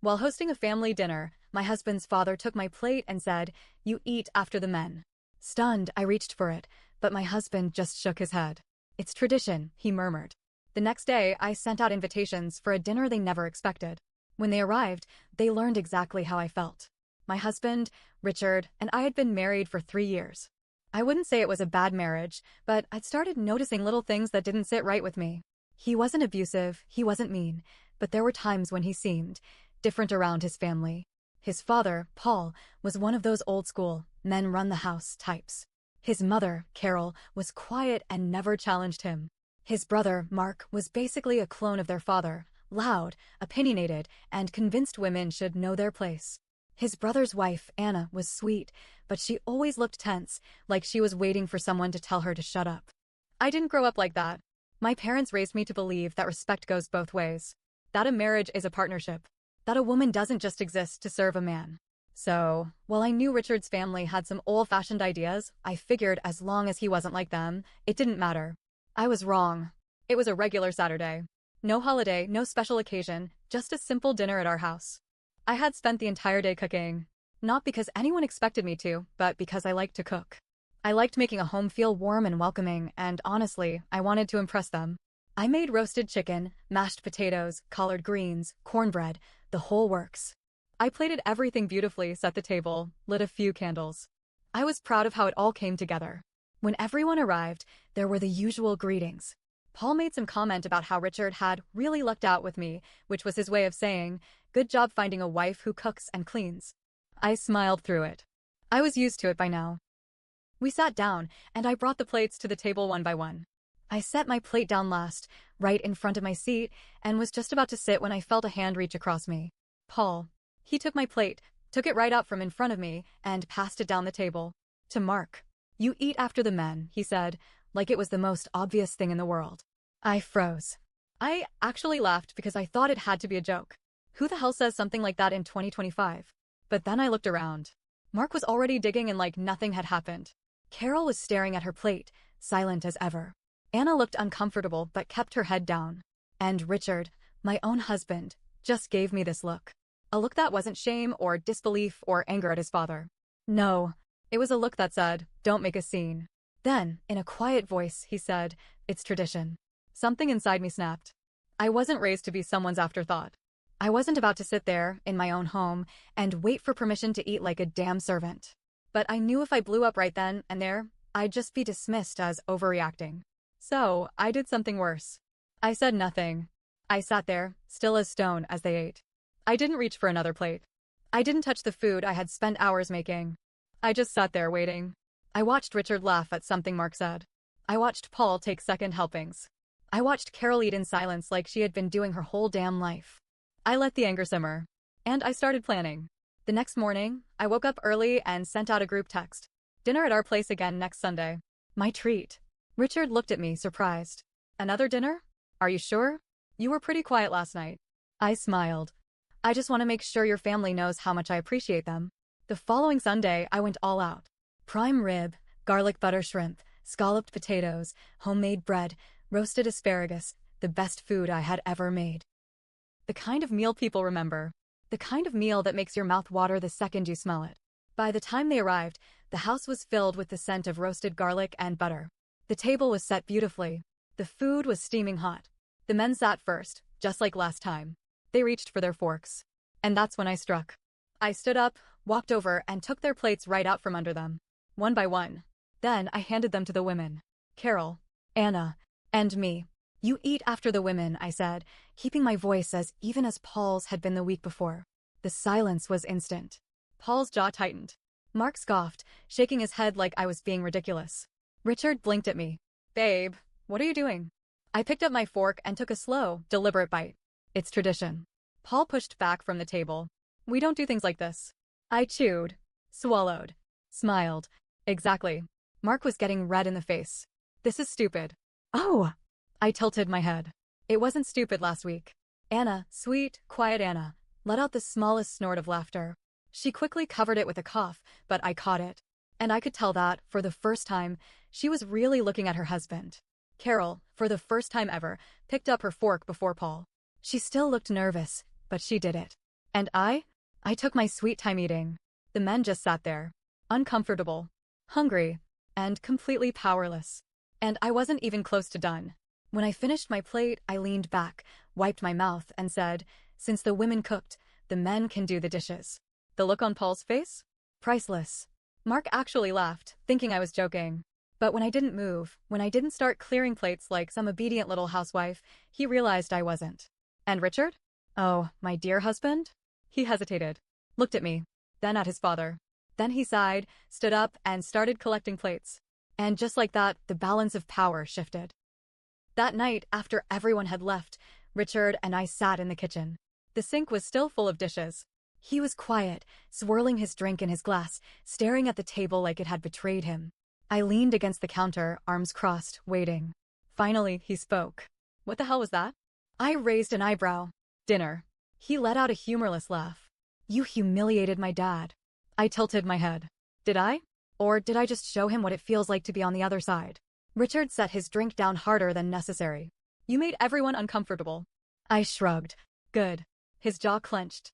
While hosting a family dinner, my husband's father took my plate and said, "You eat after the men." Stunned, I reached for it, but my husband just shook his head. "It's tradition," he murmured. The next day, I sent out invitations for a dinner they never expected. When they arrived, they learned exactly how I felt. My husband, Richard, and I had been married for 3 years. I wouldn't say it was a bad marriage, but I'd started noticing little things that didn't sit right with me. He wasn't abusive, he wasn't mean, but there were times when he seemed different around his family. His father, Paul, was one of those old-school, men-run-the-house types. His mother, Carol, was quiet and never challenged him. His brother, Mark, was basically a clone of their father, loud, opinionated, and convinced women should know their place. His brother's wife, Anna, was sweet, but she always looked tense, like she was waiting for someone to tell her to shut up. I didn't grow up like that. My parents raised me to believe that respect goes both ways. That a marriage is a partnership. That a woman doesn't just exist to serve a man. So, while I knew Richard's family had some old-fashioned ideas, I figured as long as he wasn't like them, it didn't matter. I was wrong. It was a regular Saturday. No holiday, no special occasion, just a simple dinner at our house. I had spent the entire day cooking. Not because anyone expected me to, but because I liked to cook. I liked making a home feel warm and welcoming, and honestly, I wanted to impress them. I made roasted chicken, mashed potatoes, collard greens, cornbread, the whole works. I plated everything beautifully, set the table, lit a few candles. I was proud of how it all came together. When everyone arrived, there were the usual greetings. Paul made some comment about how Richard had really lucked out with me, which was his way of saying, "Good job finding a wife who cooks and cleans." I smiled through it. I was used to it by now. We sat down, and I brought the plates to the table one by one. I set my plate down last, right in front of my seat, and was just about to sit when I felt a hand reach across me. Paul. He took my plate, took it right out from in front of me, and passed it down the table. To Mark. "You eat after the men," he said, like it was the most obvious thing in the world. I froze. I actually laughed because I thought it had to be a joke. Who the hell says something like that in 2025? But then I looked around. Mark was already digging in like nothing had happened. Carol was staring at her plate, silent as ever. Anna looked uncomfortable but kept her head down. And Richard, my own husband, just gave me this look. A look that wasn't shame or disbelief or anger at his father. No, it was a look that said, "Don't make a scene." Then, in a quiet voice, he said, "It's tradition." Something inside me snapped. I wasn't raised to be someone's afterthought. I wasn't about to sit there, in my own home, and wait for permission to eat like a damn servant. But I knew if I blew up right then and there, I'd just be dismissed as overreacting. So, I did something worse. I said nothing. I sat there, still as stone as they ate. I didn't reach for another plate. I didn't touch the food I had spent hours making. I just sat there waiting. I watched Richard laugh at something Mark said. I watched Paul take second helpings. I watched Carol eat in silence like she had been doing her whole damn life. I let the anger simmer. And I started planning. The next morning, I woke up early and sent out a group text. "Dinner at our place again next Sunday." My treat. Richard looked at me, surprised. "Another dinner? Are you sure? You were pretty quiet last night." I smiled. "I just want to make sure your family knows how much I appreciate them." The following Sunday, I went all out. Prime rib, garlic butter shrimp, scalloped potatoes, homemade bread, roasted asparagus, the best food I had ever made. The kind of meal people remember. The kind of meal that makes your mouth water the second you smell it. By the time they arrived, the house was filled with the scent of roasted garlic and butter. The table was set beautifully. The food was steaming hot. The men sat first, just like last time. They reached for their forks. And that's when I struck. I stood up, walked over, and took their plates right out from under them. One by one. Then I handed them to the women. Carol, Anna, and me. "You eat after the women," I said, keeping my voice as even as Paul's had been the week before. The silence was instant. Paul's jaw tightened. Mark scoffed, shaking his head like I was being ridiculous. Richard blinked at me. "Babe, what are you doing?" I picked up my fork and took a slow, deliberate bite. "It's tradition." Paul pushed back from the table. "We don't do things like this." I chewed, swallowed, smiled. Exactly. Mark was getting red in the face. "This is stupid." "Oh!" I tilted my head. It wasn't stupid last week. Anna, sweet, quiet Anna, let out the smallest snort of laughter. She quickly covered it with a cough, but I caught it. And I could tell that, for the first time, she was really looking at her husband. Carol, for the first time ever, picked up her fork before Paul. She still looked nervous, but she did it. And I took my sweet time eating. The men just sat there, uncomfortable, hungry, and completely powerless. And I wasn't even close to done. When I finished my plate, I leaned back, wiped my mouth, and said, "Since the women cooked, the men can do the dishes." The look on Paul's face? Priceless. Mark actually laughed, thinking I was joking. But when I didn't move, when I didn't start clearing plates like some obedient little housewife, he realized I wasn't. And Richard? Oh, my dear husband? He hesitated, looked at me, then at his father. Then he sighed, stood up, and started collecting plates. And just like that, the balance of power shifted. That night, after everyone had left, Richard and I sat in the kitchen. The sink was still full of dishes. He was quiet, swirling his drink in his glass, staring at the table like it had betrayed him. I leaned against the counter, arms crossed, waiting. Finally, he spoke. "What the hell was that?" I raised an eyebrow. "Dinner." He let out a humorless laugh. "You humiliated my dad." I tilted my head. Did I? Or did I just show him what it feels like to be on the other side? Richard set his drink down harder than necessary. "You made everyone uncomfortable." I shrugged. "Good." His jaw clenched.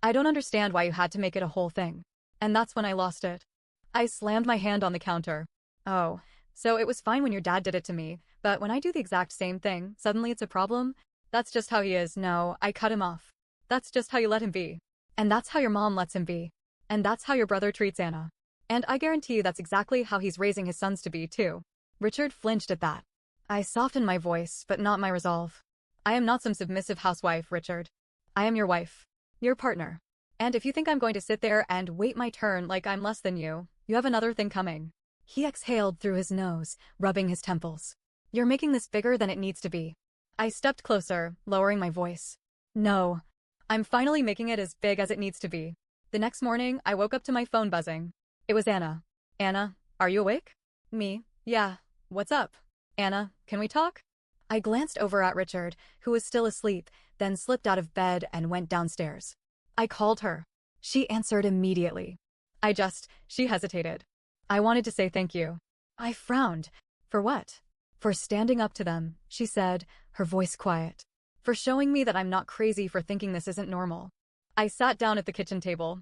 "I don't understand why you had to make it a whole thing." And that's when I lost it. I slammed my hand on the counter. "Oh, so it was fine when your dad did it to me, but when I do the exact same thing, suddenly it's a problem? That's just how he is." No, I cut him off. "That's just how you let him be. And that's how your mom lets him be. And that's how your brother treats Anna. And I guarantee that's exactly how he's raising his sons to be, too." Richard flinched at that. I softened my voice, but not my resolve. "I am not some submissive housewife, Richard. I am your wife. Your partner. And if you think I'm going to sit there and wait my turn like I'm less than you have another thing coming." He exhaled through his nose, rubbing his temples. "You're making this bigger than it needs to be." I stepped closer, lowering my voice. "No. I'm finally making it as big as it needs to be." The next morning, I woke up to my phone buzzing. It was Anna. "Anna, are you awake?" "Me? Yeah. What's up?" "Anna, can we talk?" I glanced over at Richard, who was still asleep, then slipped out of bed and went downstairs. I called her. She answered immediately. She hesitated. "I wanted to say thank you." I frowned. "For what?" "For standing up to them," she said, her voice quiet. "For showing me that I'm not crazy for thinking this isn't normal." I sat down at the kitchen table.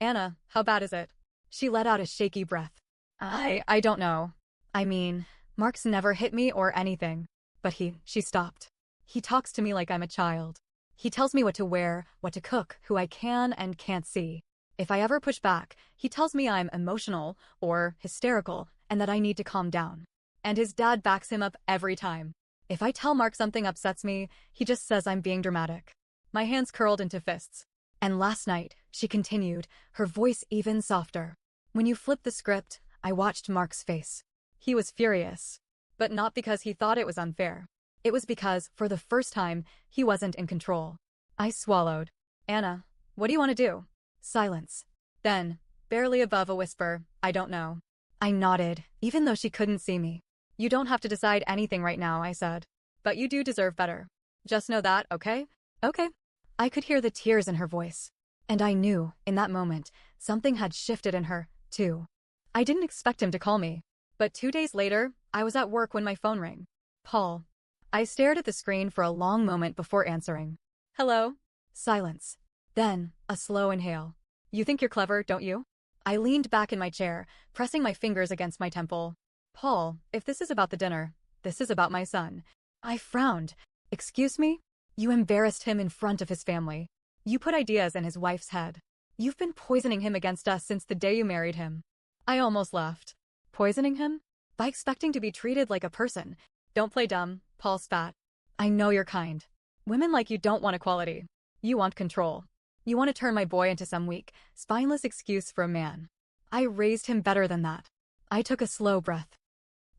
"Anna, how bad is it?" She let out a shaky breath. I don't know. I mean, Mark's never hit me or anything. But she stopped. "He talks to me like I'm a child. He tells me what to wear, what to cook, who I can and can't see. If I ever push back, he tells me I'm emotional or hysterical and that I need to calm down. And his dad backs him up every time. If I tell Mark something upsets me, he just says I'm being dramatic." My hands curled into fists. "And last night," she continued, her voice even softer, "when you flipped the script, I watched Mark's face. He was furious. But not because he thought it was unfair. It was because, for the first time, he wasn't in control." I swallowed. "Anna, what do you want to do?" Silence. Then, barely above a whisper, "I don't know." I nodded, even though she couldn't see me. "You don't have to decide anything right now," I said. "But you do deserve better. Just know that, okay?" "Okay." I could hear the tears in her voice. And I knew, in that moment, something had shifted in her, too. I didn't expect him to call me. But 2 days later, I was at work when my phone rang. "Paul." I stared at the screen for a long moment before answering. "Hello?" Silence. Then, a slow inhale. "You think you're clever, don't you?" I leaned back in my chair, pressing my fingers against my temple. "Paul, if this is about the dinner, this is about my son." I frowned. "Excuse me?" "You embarrassed him in front of his family. You put ideas in his wife's head. You've been poisoning him against us since the day you married him." I almost laughed. "Poisoning him? By expecting to be treated like a person." "Don't play dumb," Paul spat. "I know you're kind. Women like you don't want equality. You want control. You want to turn my boy into some weak, spineless excuse for a man. I raised him better than that." I took a slow breath.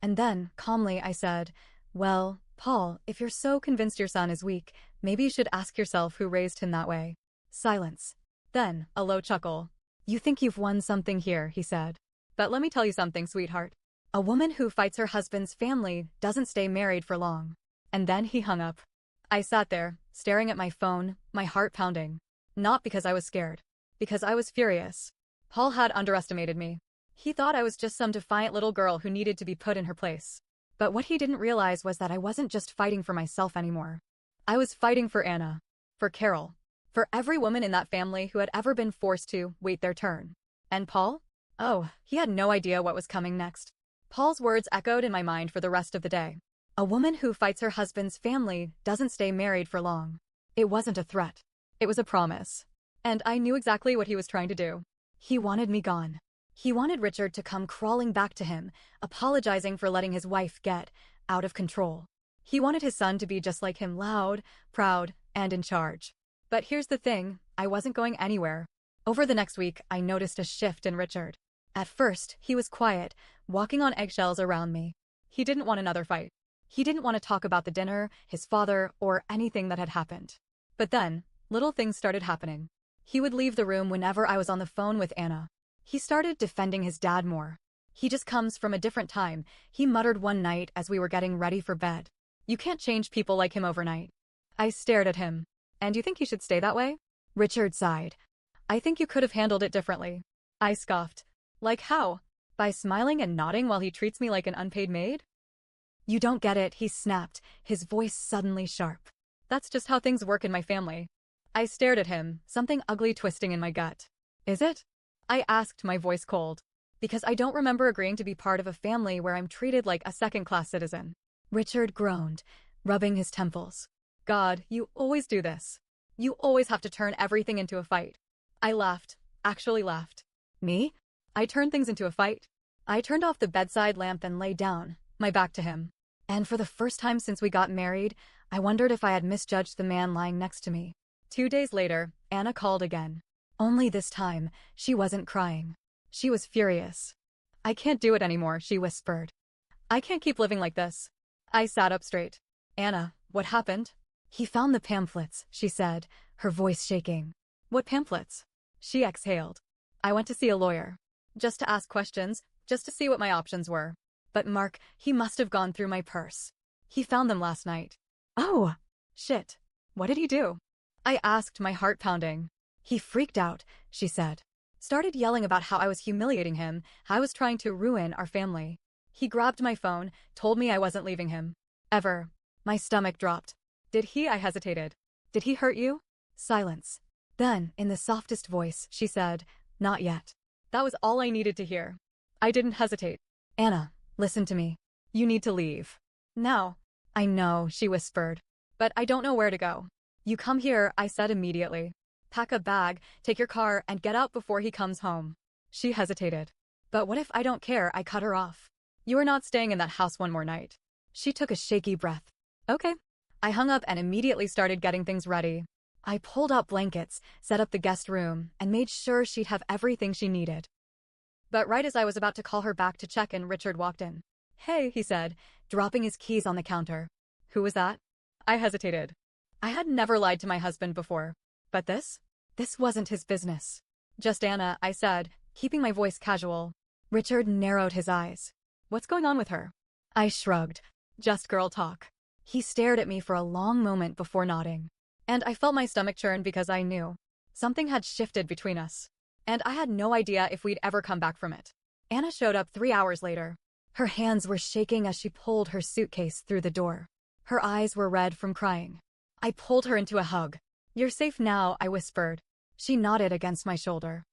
And then, calmly, I said, "Well, Paul, if you're so convinced your son is weak, maybe you should ask yourself who raised him that way." Silence. Then, a low chuckle. "You think you've won something here," he said. "But let me tell you something, sweetheart. A woman who fights her husband's family doesn't stay married for long." And then he hung up. I sat there, staring at my phone, my heart pounding. Not because I was scared. Because I was furious. Paul had underestimated me. He thought I was just some defiant little girl who needed to be put in her place. But what he didn't realize was that I wasn't just fighting for myself anymore. I was fighting for Anna. For Carol. For every woman in that family who had ever been forced to wait their turn. And Paul? Oh, he had no idea what was coming next. Paul's words echoed in my mind for the rest of the day. A woman who fights her husband's family doesn't stay married for long. It wasn't a threat. It was a promise. And I knew exactly what he was trying to do. He wanted me gone. He wanted Richard to come crawling back to him, apologizing for letting his wife get out of control. He wanted his son to be just like him, loud, proud, and in charge. But here's the thing, I wasn't going anywhere. Over the next week, I noticed a shift in Richard. At first, he was quiet, walking on eggshells around me. He didn't want another fight. He didn't want to talk about the dinner, his father, or anything that had happened. But then, little things started happening. He would leave the room whenever I was on the phone with Anna. He started defending his dad more. He just comes from a different time, he muttered one night as we were getting ready for bed. You can't change people like him overnight. I stared at him. And you think he should stay that way? Richard sighed. I think you could have handled it differently. I scoffed. Like how? By smiling and nodding while he treats me like an unpaid maid? You don't get it, he snapped, his voice suddenly sharp. That's just how things work in my family. I stared at him, something ugly twisting in my gut. Is it? I asked, my voice cold. Because I don't remember agreeing to be part of a family where I'm treated like a second-class citizen. Richard groaned, rubbing his temples. God, you always do this. You always have to turn everything into a fight. I laughed, actually laughed. Me? I turned things into a fight? I turned off the bedside lamp and lay down, my back to him. And for the first time since we got married, I wondered if I had misjudged the man lying next to me. 2 days later, Anna called again. Only this time, she wasn't crying. She was furious. I can't do it anymore, she whispered. I can't keep living like this. I sat up straight. Anna, what happened? He found the pamphlets, she said, her voice shaking. What pamphlets? She exhaled. I went to see a lawyer. Just to ask questions, just to see what my options were. But Mark, he must have gone through my purse. He found them last night. Oh, shit. What did he do? I asked, my heart pounding. He freaked out, she said. Started yelling about how I was humiliating him, how I was trying to ruin our family. He grabbed my phone, told me I wasn't leaving him. Ever. My stomach dropped. Did he? I hesitated. Did he hurt you? Silence. Then, in the softest voice, she said, not yet. That was all I needed to hear. I didn't hesitate. Anna, listen to me. You need to leave. Now. I know, she whispered. But I don't know where to go. You come here, I said immediately. Pack a bag, take your car, and get out before he comes home. She hesitated. But what if I don't care? I cut her off. You are not staying in that house one more night. She took a shaky breath. Okay. I hung up and immediately started getting things ready. I pulled out blankets, set up the guest room, and made sure she'd have everything she needed. But right as I was about to call her back to check in, Richard walked in. Hey, he said, dropping his keys on the counter. Who was that? I hesitated. I had never lied to my husband before. But this? This wasn't his business. Just Anna, I said, keeping my voice casual. Richard narrowed his eyes. What's going on with her? I shrugged. Just girl talk. He stared at me for a long moment before nodding. And I felt my stomach churn because I knew. Something had shifted between us. And I had no idea if we'd ever come back from it. Anna showed up 3 hours later. Her hands were shaking as she pulled her suitcase through the door. Her eyes were red from crying. I pulled her into a hug. You're safe now, I whispered. She nodded against my shoulder.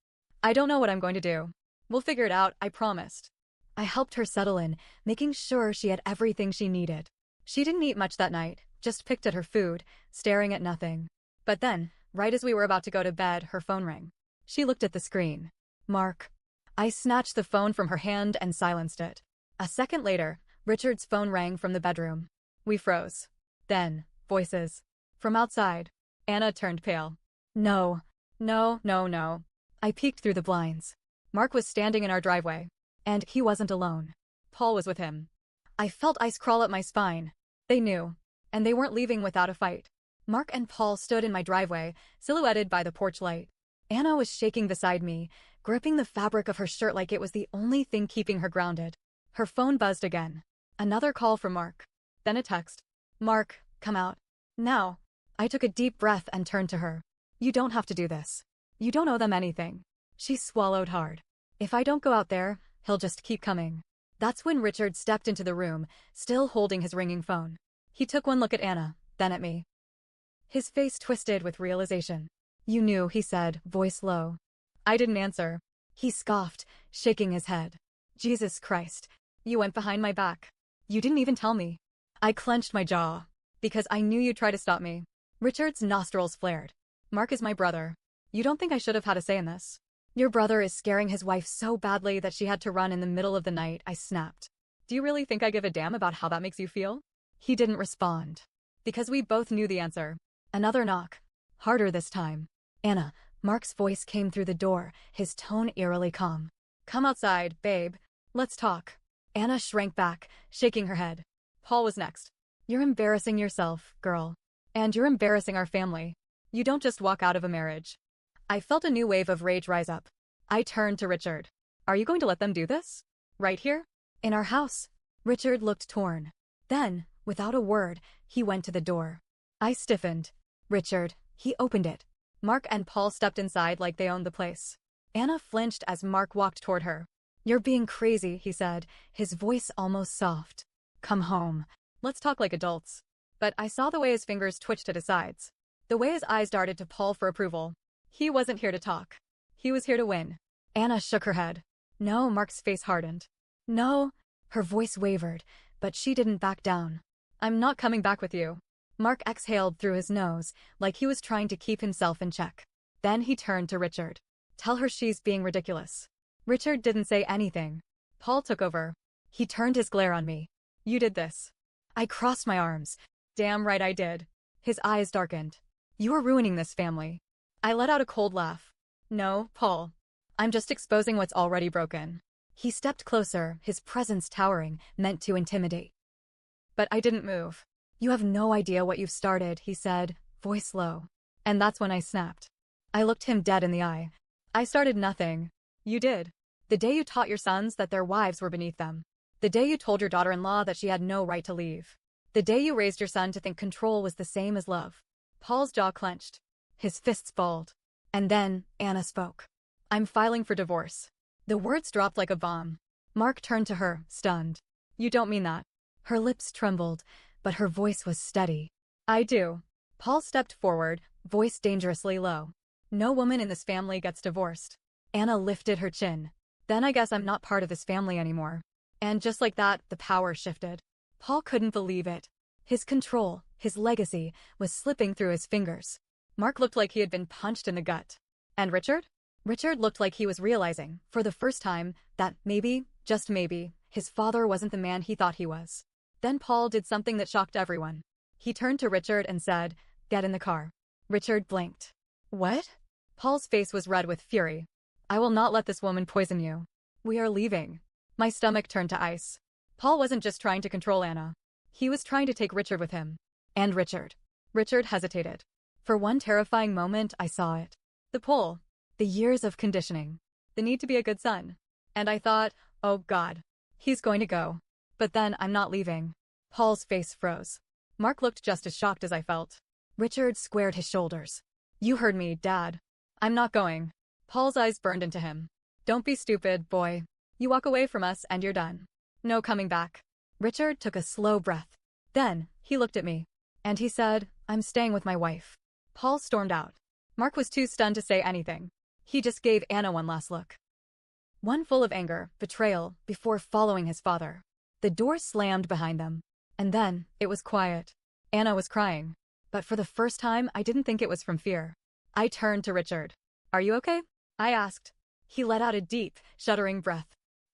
I don't know what I'm going to do. We'll figure it out, I promised. I helped her settle in, making sure she had everything she needed. She didn't eat much that night, just picked at her food, staring at nothing. But then, right as we were about to go to bed, her phone rang. She looked at the screen. Mark. I snatched the phone from her hand and silenced it. A second later, Richard's phone rang from the bedroom. We froze. Then, voices. From outside. Anna turned pale. No. No. I peeked through the blinds. Mark was standing in our driveway. And he wasn't alone. Paul was with him. I felt ice crawl up my spine. They knew. And they weren't leaving without a fight. Mark and Paul stood in my driveway, silhouetted by the porch light. Anna was shaking beside me, gripping the fabric of her shirt like it was the only thing keeping her grounded. Her phone buzzed again. Another call from Mark. Then a text. Mark, come out. Now. I took a deep breath and turned to her. You don't have to do this. You don't owe them anything. She swallowed hard. If I don't go out there, he'll just keep coming. That's when Richard stepped into the room, still holding his ringing phone. He took one look at Anna, then at me. His face twisted with realization. You knew, he said, voice low. I didn't answer. He scoffed, shaking his head. Jesus Christ. You went behind my back. You didn't even tell me. I clenched my jaw. Because I knew you'd try to stop me. Richard's nostrils flared. Mark is my brother. You don't think I should have had a say in this? Your brother is scaring his wife so badly that she had to run in the middle of the night, I snapped. Do you really think I give a damn about how that makes you feel? He didn't respond. Because we both knew the answer. Another knock. Harder this time. Anna, Mark's voice came through the door, his tone eerily calm. Come outside, babe. Let's talk. Anna shrank back, shaking her head. Paul was next. You're embarrassing yourself, girl. And you're embarrassing our family. You don't just walk out of a marriage. I felt a new wave of rage rise up. I turned to Richard. Are you going to let them do this? Right here? In our house? Richard looked torn. Then, without a word, he went to the door. I stiffened. Richard, he opened it. Mark and Paul stepped inside like they owned the place. Anna flinched as Mark walked toward her. You're being crazy, he said, his voice almost soft. Come home. Let's talk like adults. But I saw the way his fingers twitched at his sides. The way his eyes darted to Paul for approval. He wasn't here to talk. He was here to win. Anna shook her head. No, Mark's face hardened. No. Her voice wavered, but she didn't back down. I'm not coming back with you. Mark exhaled through his nose, like he was trying to keep himself in check. Then he turned to Richard. Tell her she's being ridiculous. Richard didn't say anything. Paul took over. He turned his glare on me. You did this. I crossed my arms. Damn right I did. His eyes darkened. You are ruining this family. I let out a cold laugh. No, Paul. I'm just exposing what's already broken. He stepped closer, his presence towering, meant to intimidate. But I didn't move. You have no idea what you've started, he said, voice low. And that's when I snapped. I looked him dead in the eye. I started nothing. You did. The day you taught your sons that their wives were beneath them. The day you told your daughter-in-law that she had no right to leave. The day you raised your son to think control was the same as love. Paul's jaw clenched. His fists balled. And then, Anna spoke. I'm filing for divorce. The words dropped like a bomb. Mark turned to her, stunned. You don't mean that. Her lips trembled, but her voice was steady. I do. Paul stepped forward, voice dangerously low. No woman in this family gets divorced. Anna lifted her chin. Then I guess I'm not part of this family anymore. And just like that, the power shifted. Paul couldn't believe it. His control, his legacy, was slipping through his fingers. Mark looked like he had been punched in the gut. And Richard? Richard looked like he was realizing, for the first time, that maybe, just maybe, his father wasn't the man he thought he was. Then Paul did something that shocked everyone. He turned to Richard and said, Get in the car. Richard blinked. What? Paul's face was red with fury. I will not let this woman poison you. We are leaving. My stomach turned to ice. Paul wasn't just trying to control Anna. He was trying to take Richard with him. And Richard. Richard hesitated. For one terrifying moment, I saw it. The pull. The years of conditioning. The need to be a good son. And I thought, oh God. He's going to go. But then I'm not leaving. Paul's face froze. Mark looked just as shocked as I felt. Richard squared his shoulders. You heard me, Dad. I'm not going. Paul's eyes burned into him. Don't be stupid, boy. You walk away from us and you're done. No coming back. Richard took a slow breath. Then, he looked at me. And he said, I'm staying with my wife. Paul stormed out. Mark was too stunned to say anything. He just gave Anna one last look. One full of anger, betrayal, before following his father. The door slammed behind them. And then, it was quiet. Anna was crying. But for the first time, I didn't think it was from fear. I turned to Richard. Are you okay? I asked. He let out a deep, shuddering breath.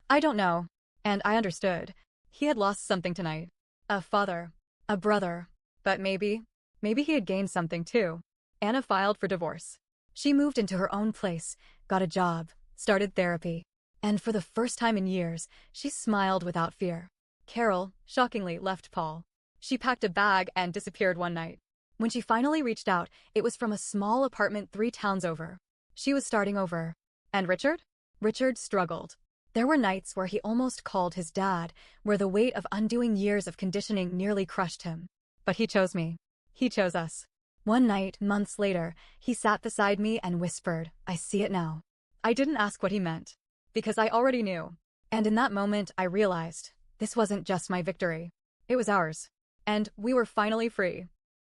I don't know. And I understood. He had lost something tonight. A father. A brother. But maybe he had gained something too. Anna filed for divorce. She moved into her own place, got a job, started therapy. And for the first time in years, she smiled without fear. Carol, shockingly, left Paul. She packed a bag and disappeared one night. When she finally reached out, it was from a small apartment 3 towns over. She was starting over. And Richard? Richard struggled. There were nights where he almost called his dad, where the weight of undoing years of conditioning nearly crushed him. But he chose me. He chose us. One night, months later, he sat beside me and whispered, I see it now. I didn't ask what he meant. Because I already knew. And in that moment, I realized, this wasn't just my victory. It was ours. And we were finally free.